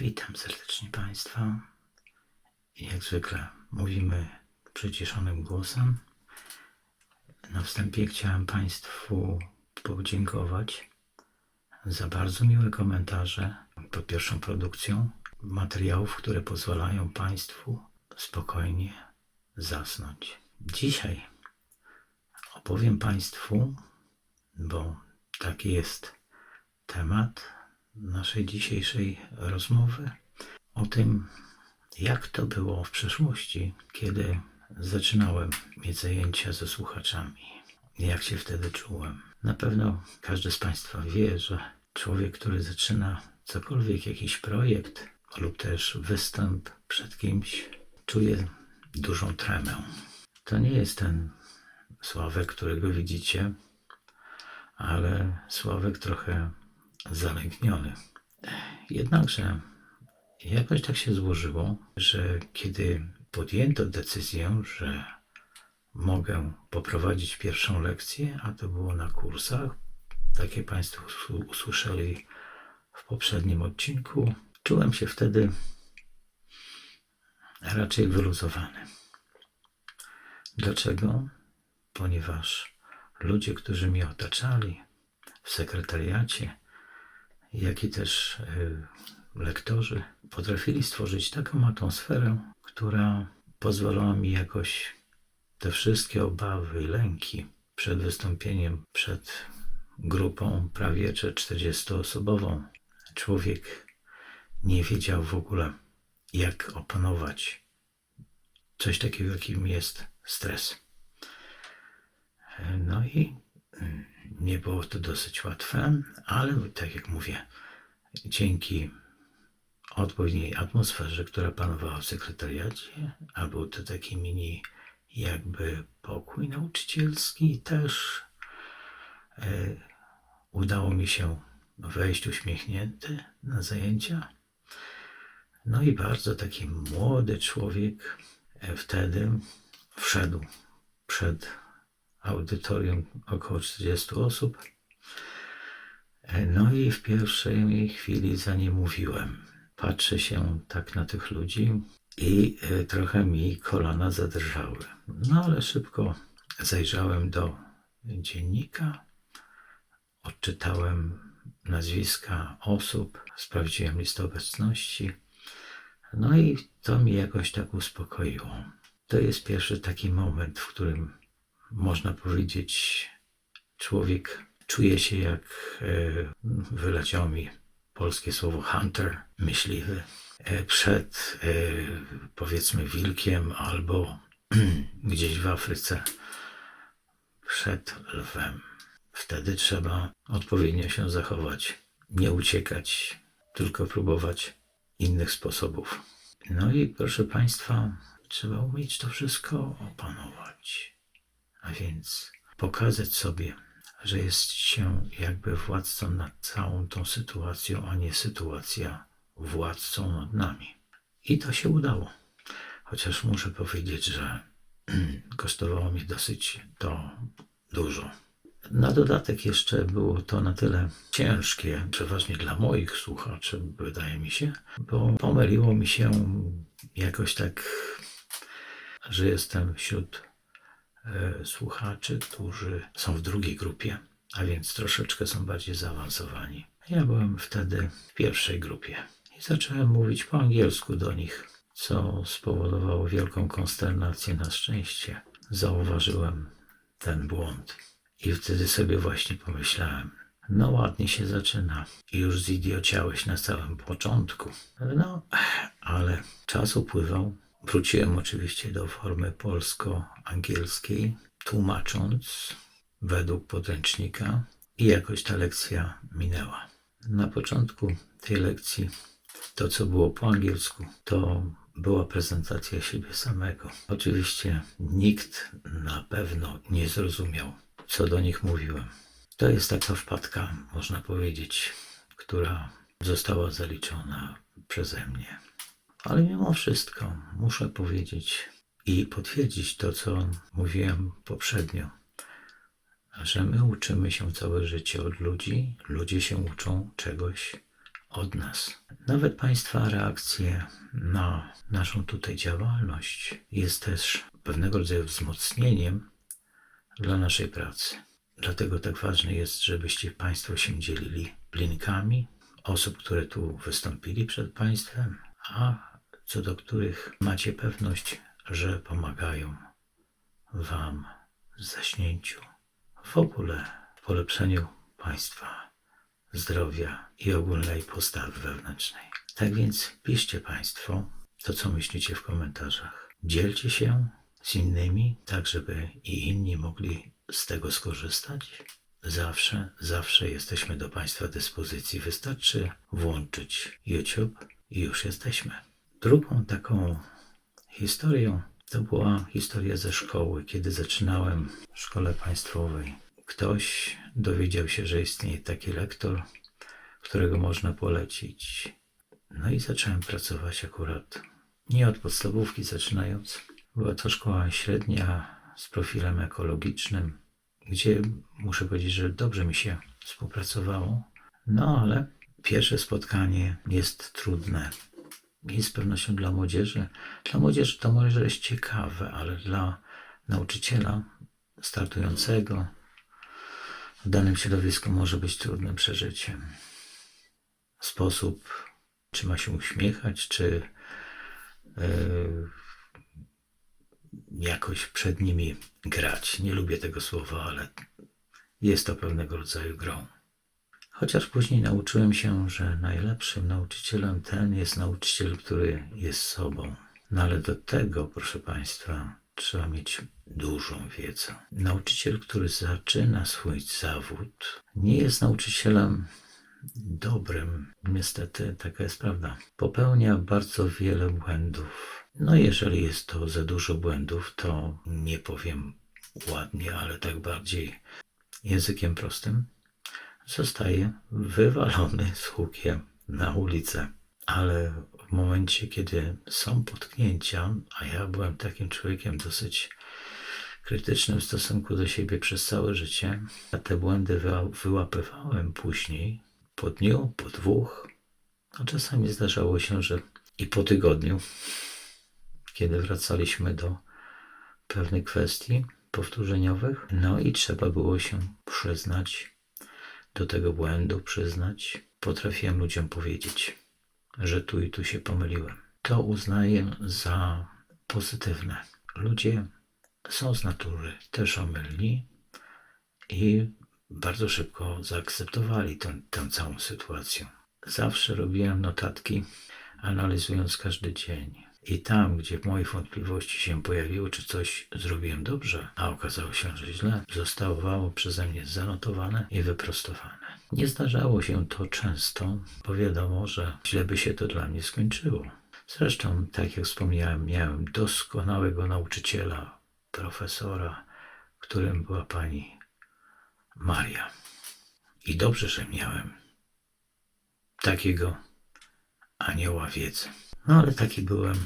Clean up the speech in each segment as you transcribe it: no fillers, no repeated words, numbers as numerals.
Witam serdecznie Państwa. Jak zwykle mówimy przyciszonym głosem. Na wstępie chciałem Państwu podziękować za bardzo miłe komentarze pod pierwszą produkcją materiałów, które pozwalają Państwu spokojnie zasnąć. Dzisiaj opowiem Państwu, bo taki jest temat naszej dzisiejszej rozmowy, o tym, jak to było w przeszłości, kiedy zaczynałem mieć zajęcia ze słuchaczami. Jak się wtedy czułem. Na pewno każdy z Państwa wie, że człowiek, który zaczyna cokolwiek, jakiś projekt lub też występ przed kimś, czuje dużą tremę. To nie jest ten Sławek, którego widzicie, ale Sławek trochę zalękniony. Jednakże jakoś tak się złożyło, że kiedy podjęto decyzję, że mogę poprowadzić pierwszą lekcję, a to było na kursach, takie Państwo usłyszeli w poprzednim odcinku, czułem się wtedy raczej wyluzowany. Dlaczego? Ponieważ ludzie, którzy mnie otaczali w sekretariacie, jak i też lektorzy, potrafili stworzyć taką atmosferę, która pozwalała mi jakoś te wszystkie obawy i lęki przed wystąpieniem przed grupą prawie 40-osobową. Człowiek nie wiedział w ogóle, jak opanować coś takiego, jakim jest stres. No i nie było to dosyć łatwe, ale tak jak mówię, dzięki odpowiedniej atmosferze, która panowała w sekretariacie, a był to taki mini jakby pokój nauczycielski, też udało mi się wejść uśmiechnięty na zajęcia. No i bardzo taki młody człowiek wtedy wszedł przed audytorium około 40 osób. No i w pierwszej chwili zaniemówiłem. Patrzę się tak na tych ludzi i trochę mi kolana zadrżały. No ale szybko zajrzałem do dziennika, odczytałem nazwiska osób, sprawdziłem listę obecności. No i to mi jakoś tak uspokoiło. To jest pierwszy taki moment, w którym można powiedzieć, człowiek czuje się jak, wyleciało mi polskie słowo hunter, myśliwy, przed powiedzmy wilkiem albo gdzieś w Afryce przed lwem. Wtedy trzeba odpowiednio się zachować, nie uciekać, tylko próbować innych sposobów. No i proszę Państwa, trzeba umieć to wszystko opanować. A więc pokazać sobie, że jest się jakby władcą nad całą tą sytuacją, a nie sytuacja władcą nad nami. I to się udało. Chociaż muszę powiedzieć, że kosztowało mi dosyć to dużo. Na dodatek jeszcze było to na tyle ciężkie, przeważnie dla moich słuchaczy, wydaje mi się, bo pomyliło mi się jakoś tak, że jestem wśród słuchaczy, którzy są w drugiej grupie, a więc troszeczkę są bardziej zaawansowani. Ja byłem wtedy w pierwszej grupie i zacząłem mówić po angielsku do nich, co spowodowało wielką konsternację. Na szczęście zauważyłem ten błąd i wtedy sobie właśnie pomyślałem, no ładnie się zaczyna i już zidiociałeś na samym początku. No, ale czas upływał. Wróciłem oczywiście do formy polsko-angielskiej, tłumacząc według podręcznika i jakoś ta lekcja minęła. Na początku tej lekcji to, co było po angielsku, to była prezentacja siebie samego. Oczywiście nikt na pewno nie zrozumiał, co do nich mówiłem. To jest taka wpadka, można powiedzieć, która została zaliczona przeze mnie. Ale mimo wszystko muszę powiedzieć i potwierdzić to, co mówiłem poprzednio, że my uczymy się całe życie od ludzi, ludzie się uczą czegoś od nas. Nawet Państwa reakcje na naszą tutaj działalność jest też pewnego rodzaju wzmocnieniem dla naszej pracy. Dlatego tak ważne jest, żebyście Państwo się dzielili linkami osób, które tu wystąpili przed Państwem, a co do których macie pewność, że pomagają Wam w zaśnięciu, w ogóle w polepszeniu Państwa zdrowia i ogólnej postawy wewnętrznej. Tak więc piszcie Państwo to, co myślicie w komentarzach. Dzielcie się z innymi, tak żeby i inni mogli z tego skorzystać. Zawsze jesteśmy do Państwa dyspozycji. Wystarczy włączyć YouTube i już jesteśmy. Drugą taką historią to była historia ze szkoły, kiedy zaczynałem w szkole państwowej. Ktoś dowiedział się, że istnieje taki lektor, którego można polecić. No i zacząłem pracować akurat nie od podstawówki zaczynając. Była to szkoła średnia z profilem ekologicznym, gdzie muszę powiedzieć, że dobrze mi się współpracowało. No ale pierwsze spotkanie jest trudne. I z pewnością dla młodzieży to może jest ciekawe, ale dla nauczyciela startującego w danym środowisku może być trudnym przeżyciem. Sposób, czy ma się uśmiechać, czy jakoś przed nimi grać. Nie lubię tego słowa, ale jest to pewnego rodzaju grą. Chociaż później nauczyłem się, że najlepszym nauczycielem ten jest nauczyciel, który jest sobą. No ale do tego, proszę Państwa, trzeba mieć dużą wiedzę. Nauczyciel, który zaczyna swój zawód, nie jest nauczycielem dobrym. Niestety, taka jest prawda. Popełnia bardzo wiele błędów. No jeżeli jest to za dużo błędów, to nie powiem ładnie, ale tak bardziej językiem prostym, zostaje wywalony z hukiem na ulicę. Ale w momencie, kiedy są potknięcia, a ja byłem takim człowiekiem dosyć krytycznym w stosunku do siebie przez całe życie, a te błędy wyłapywałem później, po dniu, po dwóch, a czasami zdarzało się, że i po tygodniu, kiedy wracaliśmy do pewnych kwestii powtórzeniowych, no i trzeba było się przyznać do tego błędu, potrafiłem ludziom powiedzieć, że tu i tu się pomyliłem. To uznaję za pozytywne. Ludzie są z natury też omylni i bardzo szybko zaakceptowali tę całą sytuację. Zawsze robiłem notatki, analizując każdy dzień. I tam, gdzie moje wątpliwości się pojawiły, czy coś zrobiłem dobrze, a okazało się, że źle, zostało przeze mnie zanotowane i wyprostowane. Nie zdarzało się to często, bo wiadomo, że źle by się to dla mnie skończyło. Zresztą, tak jak wspomniałem, miałem doskonałego nauczyciela, profesora, którym była pani Maria. I dobrze, że miałem takiego anioła wiedzy. No ale taki byłem,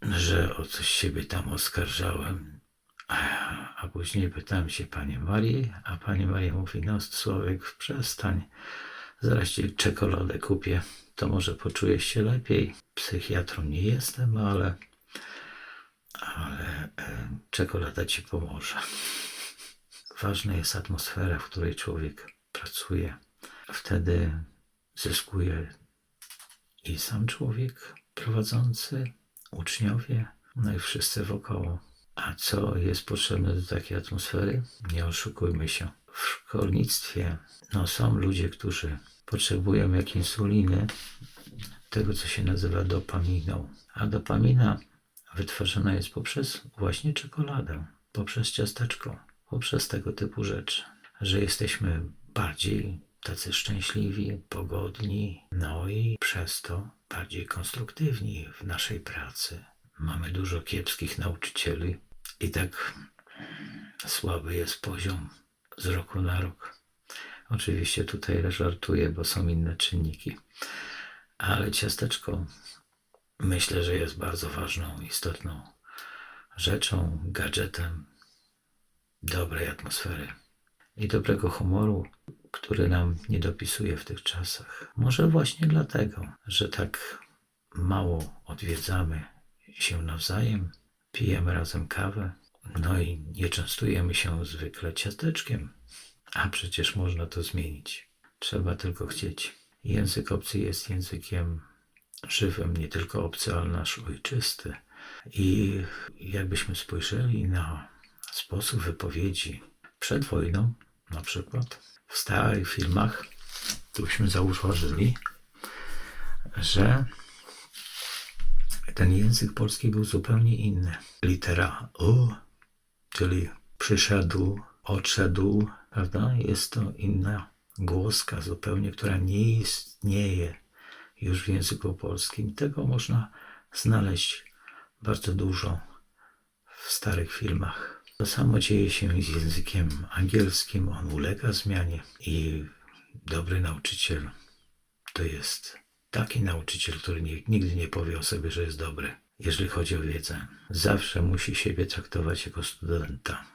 że o coś siebie tam oskarżałem, a później pytałem się pani Marii, a pani Maria mówi, no Sławek, przestań, zaraz ci czekoladę kupię, to może poczujesz się lepiej. Psychiatrą nie jestem, ale czekolada ci pomoże. Ważna jest atmosfera, w której człowiek pracuje. Wtedy zyskuje i sam człowiek prowadzący, uczniowie, no i wszyscy wokoło. A co jest potrzebne do takiej atmosfery? Nie oszukujmy się. W szkolnictwie są ludzie, którzy potrzebują jak insuliny tego, co się nazywa dopaminą. A dopamina wytwarzana jest poprzez właśnie czekoladę, poprzez ciasteczko, poprzez tego typu rzeczy. Że jesteśmy bardziej tacy szczęśliwi, pogodni, no i przez to bardziej konstruktywni w naszej pracy. Mamy dużo kiepskich nauczycieli i tak słaby jest poziom z roku na rok. Oczywiście tutaj żartuję, bo są inne czynniki, ale ciasteczko myślę, że jest bardzo ważną, istotną rzeczą, gadżetem dobrej atmosfery i dobrego humoru. który nam nie dopisuje w tych czasach. Może właśnie dlatego, że tak mało odwiedzamy się nawzajem, pijemy razem kawę, no i nie częstujemy się zwykle ciasteczkiem. A przecież można to zmienić. Trzeba tylko chcieć. Język obcy jest językiem żywym, nie tylko obcy, ale nasz ojczysty. I jakbyśmy spojrzeli na sposób wypowiedzi przed wojną, na przykład w starych filmach, to byśmy zauważyli, że ten język polski był zupełnie inny. Litera U, czyli przyszedł, odszedł, prawda? Jest to inna głoska zupełnie, która nie istnieje już w języku polskim. Tego można znaleźć bardzo dużo w starych filmach. To samo dzieje się z językiem angielskim. On ulega zmianie i dobry nauczyciel to jest taki nauczyciel, który nigdy nie powie o sobie, że jest dobry, jeżeli chodzi o wiedzę. Zawsze musi siebie traktować jako studenta.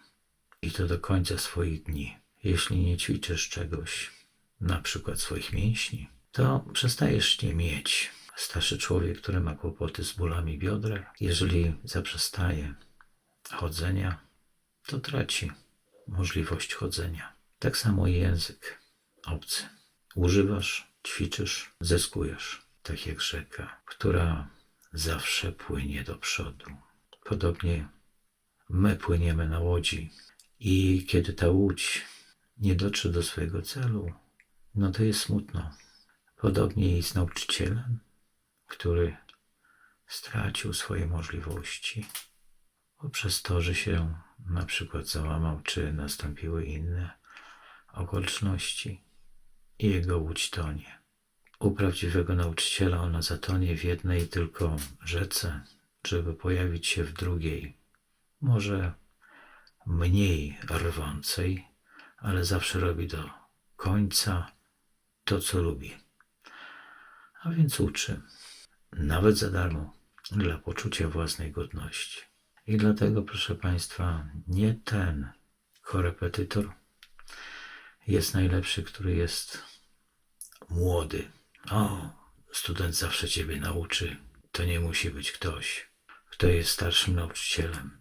I to do końca swoich dni. Jeśli nie ćwiczysz czegoś, na przykład swoich mięśni, to przestajesz nie mieć. Starszy człowiek, który ma kłopoty z bólami biodra, jeżeli zaprzestaje chodzenia, to traci możliwość chodzenia. Tak samo język obcy. Używasz, ćwiczysz, zyskujesz. Tak jak rzeka, która zawsze płynie do przodu. Podobnie my płyniemy na łodzi i kiedy ta łódź nie dotrze do swojego celu, no to jest smutno. Podobnie i z nauczycielem, który stracił swoje możliwości poprzez to, że się na przykład załamał, czy nastąpiły inne okoliczności i jego łódź tonie. U prawdziwego nauczyciela ona zatonie w jednej tylko rzece, żeby pojawić się w drugiej, może mniej rwącej, ale zawsze robi do końca to, co lubi. A więc uczy, nawet za darmo, dla poczucia własnej godności. I dlatego, proszę Państwa, nie ten korepetytor jest najlepszy, który jest młody. O, student zawsze Ciebie nauczy. To nie musi być ktoś, kto jest starszym nauczycielem.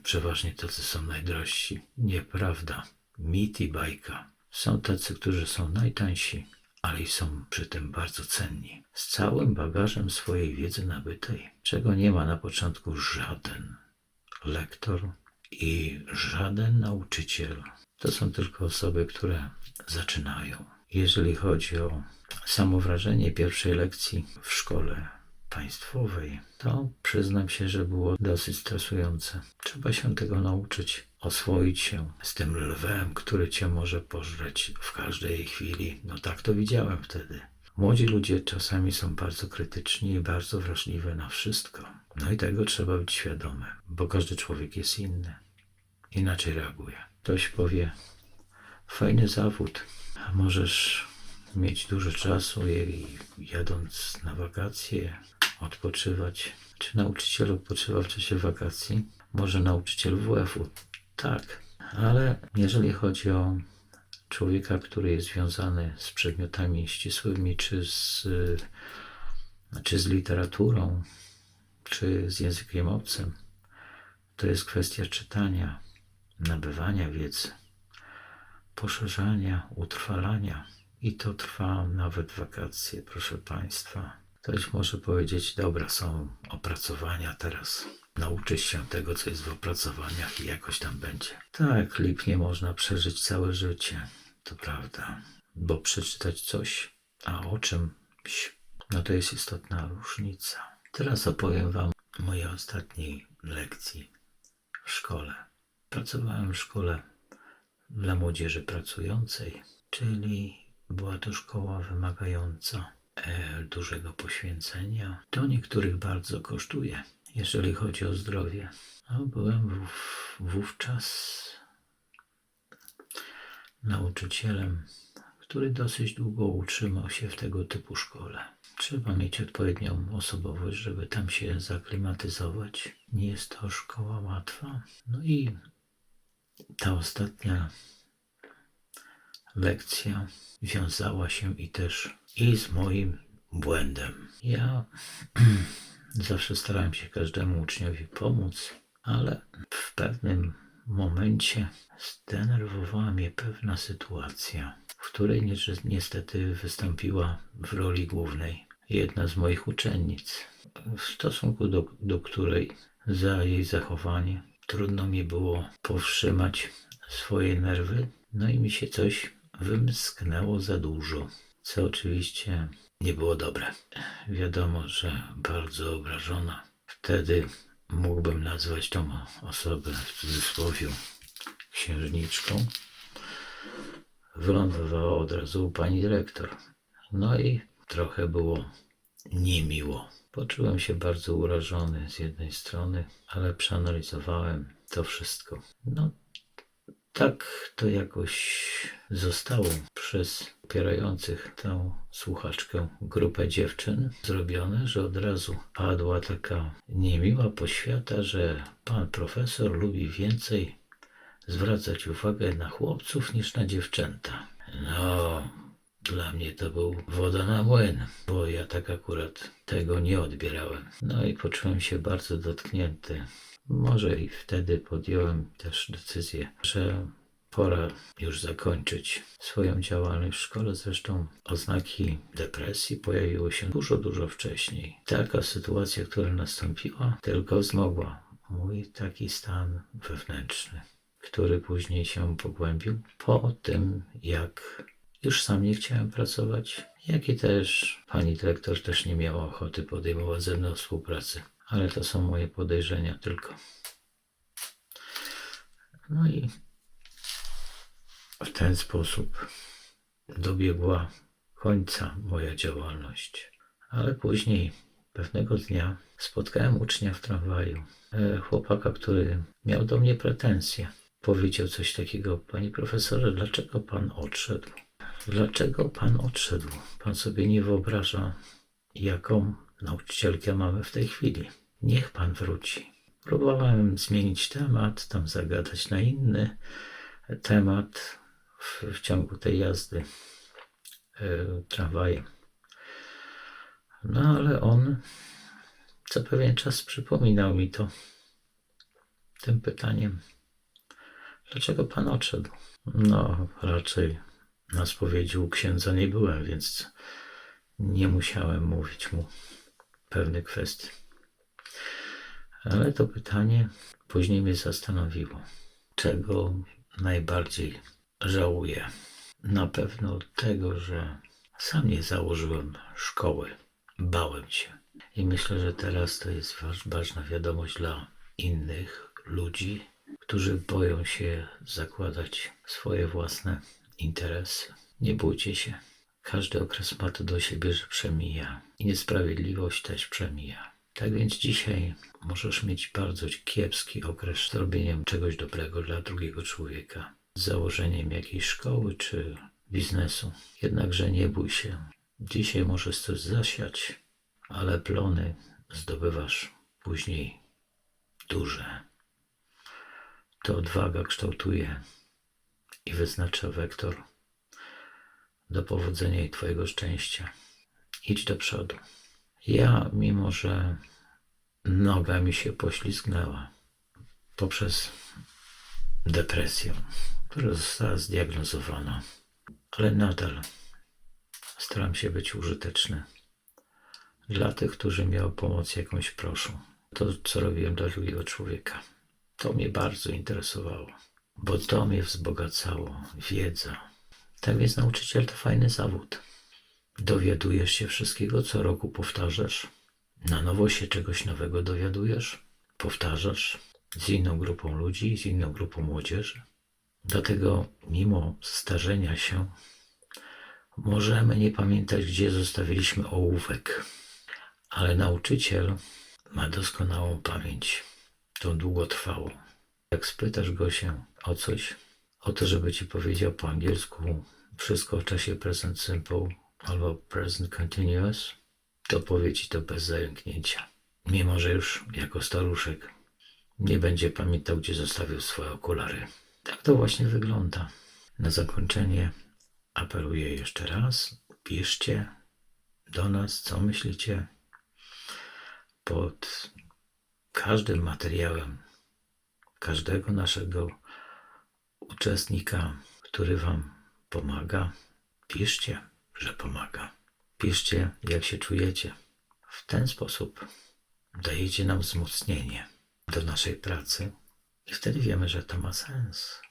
Przeważnie tacy są najdrożsi. Nieprawda. Mit i bajka. Są tacy, którzy są najtańsi, ale i są przy tym bardzo cenni. Z całym bagażem swojej wiedzy nabytej, czego nie ma na początku żaden lektor i żaden nauczyciel. To są tylko osoby, które zaczynają. Jeżeli chodzi o samo wrażenie pierwszej lekcji w szkole państwowej, to przyznam się, że było dosyć stresujące. Trzeba się tego nauczyć, oswoić się z tym lwem, który cię może pożreć w każdej chwili. No tak to widziałem wtedy. Młodzi ludzie czasami są bardzo krytyczni i bardzo wrażliwi na wszystko. No i tego trzeba być świadomy, bo każdy człowiek jest inny. Inaczej reaguje. Ktoś powie, fajny zawód, możesz mieć dużo czasu i jadąc na wakacje, odpoczywać. Czy nauczyciel odpoczywa w czasie wakacji? Może nauczyciel WF-u? Tak, ale jeżeli chodzi o człowieka, który jest związany z przedmiotami ścisłymi, czy z literaturą, czy z językiem obcym, to jest kwestia czytania, nabywania wiedzy, poszerzania, utrwalania. I to trwa nawet w wakacje, proszę Państwa. Ktoś może powiedzieć, dobra, są opracowania teraz. Nauczyć się tego, co jest w opracowaniach i jakoś tam będzie. Tak, lipnie można przeżyć całe życie, to prawda. Bo przeczytać coś, a o czymś, no to jest istotna różnica. Teraz opowiem Wam o mojej ostatniej lekcji w szkole. Pracowałem w szkole dla młodzieży pracującej, czyli była to szkoła wymagająca dużego poświęcenia. To niektórych bardzo kosztuje, jeżeli chodzi o zdrowie. No, byłem wówczas nauczycielem, który dosyć długo utrzymał się w tego typu szkole. Trzeba mieć odpowiednią osobowość, żeby tam się zaklimatyzować. Nie jest to szkoła łatwa. No i ta ostatnia lekcja wiązała się i z moim błędem. Ja zawsze starałem się każdemu uczniowi pomóc, ale w pewnym momencie zdenerwowała mnie pewna sytuacja, w której niestety wystąpiła w roli głównej jedna z moich uczennic, w stosunku do której za jej zachowanie trudno mi było powstrzymać swoje nerwy, no i mi się coś wymsknęło za dużo, co oczywiście nie było dobre. Wiadomo, że bardzo obrażona. Wtedy mógłbym nazwać tą osobę w cudzysłowie księżniczką. Wylądowała od razu u pani dyrektor. No i trochę było niemiło. Poczułem się bardzo urażony z jednej strony, ale przeanalizowałem to wszystko. No, tak to jakoś zostało przez opierających tę słuchaczkę grupę dziewczyn zrobione, że od razu padła taka niemiła poświata, że pan profesor lubi więcej zwracać uwagę na chłopców niż na dziewczęta. No, dla mnie to był woda na młyn, bo ja tak akurat tego nie odbierałem. No i poczułem się bardzo dotknięty. Może i wtedy podjąłem też decyzję, że pora już zakończyć swoją działalność w szkole. Zresztą oznaki depresji pojawiły się dużo wcześniej. Taka sytuacja, która nastąpiła, tylko wzmogła mój taki stan wewnętrzny, który później się pogłębił po tym, jak już sam nie chciałem pracować, jak i też pani dyrektor też nie miała ochoty podejmować ze mną współpracy. Ale to są moje podejrzenia tylko. No i w ten sposób dobiegła końca moja działalność. Ale później, pewnego dnia, spotkałem ucznia w tramwaju. Chłopaka, który miał do mnie pretensje. Powiedział coś takiego: panie profesorze, dlaczego pan odszedł? Dlaczego pan odszedł? Pan sobie nie wyobraża, jaką nauczycielkę mamy w tej chwili. Niech pan wróci. Próbowałem zmienić temat, tam zagadać na inny temat w ciągu tej jazdy tramwajem. No ale on co pewien czas przypominał mi to tym pytaniem: dlaczego pan odszedł? No, raczej na spowiedzi u księdza nie byłem, więc nie musiałem mówić mu pewnych kwestii. Ale to pytanie później mnie zastanowiło. Czego najbardziej żałuję? Na pewno tego, że sam nie założyłem szkoły. Bałem się. I myślę, że teraz to jest ważna wiadomość dla innych ludzi, którzy boją się zakładać swoje własne interesy. Nie bójcie się. Każdy okres ma to do siebie, że przemija. I niesprawiedliwość też przemija. Tak więc dzisiaj możesz mieć bardzo kiepski okres z robieniem czegoś dobrego dla drugiego człowieka. Z założeniem jakiejś szkoły czy biznesu. Jednakże nie bój się. Dzisiaj możesz coś zasiać, ale plony zdobywasz później duże. To odwaga kształtuje i wyznacza wektor do powodzenia i twojego szczęścia. Idź do przodu. Ja, mimo że noga mi się poślizgnęła poprzez depresję, która została zdiagnozowana, ale nadal staram się być użyteczny dla tych, którzy mnie o pomoc jakąś proszą. To, co robiłem dla drugiego człowieka, to mnie bardzo interesowało, bo to mnie wzbogacało, wiedza. Tak więc nauczyciel to fajny zawód. Dowiadujesz się wszystkiego, co roku powtarzasz. Na nowo się czegoś nowego dowiadujesz, powtarzasz z inną grupą ludzi, z inną grupą młodzieży. Dlatego mimo starzenia się możemy nie pamiętać, gdzie zostawiliśmy ołówek, ale nauczyciel ma doskonałą pamięć, tą długotrwałą. Jak spytasz go się o coś, o to, żeby ci powiedział po angielsku wszystko w czasie present simple albo present continuous, to powie ci to bez zająknięcia. Mimo że już jako staruszek nie będzie pamiętał, gdzie zostawił swoje okulary. Tak to właśnie wygląda. Na zakończenie apeluję jeszcze raz, piszcie do nas, co myślicie. Pod każdym materiałem każdego naszego uczestnika, który Wam pomaga, piszcie, że pomaga. Piszcie, jak się czujecie. W ten sposób dajecie nam wzmocnienie do naszej pracy i wtedy wiemy, że to ma sens.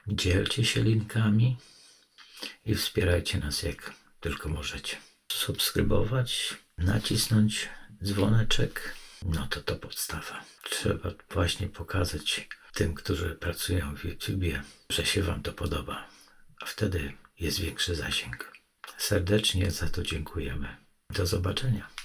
Dzielcie się linkami i wspierajcie nas jak tylko możecie. Subskrybować, nacisnąć dzwoneczek, no to podstawa. Trzeba właśnie pokazać tym, którzy pracują w YouTubie, że się Wam to podoba, a wtedy jest większy zasięg. Serdecznie za to dziękujemy. Do zobaczenia.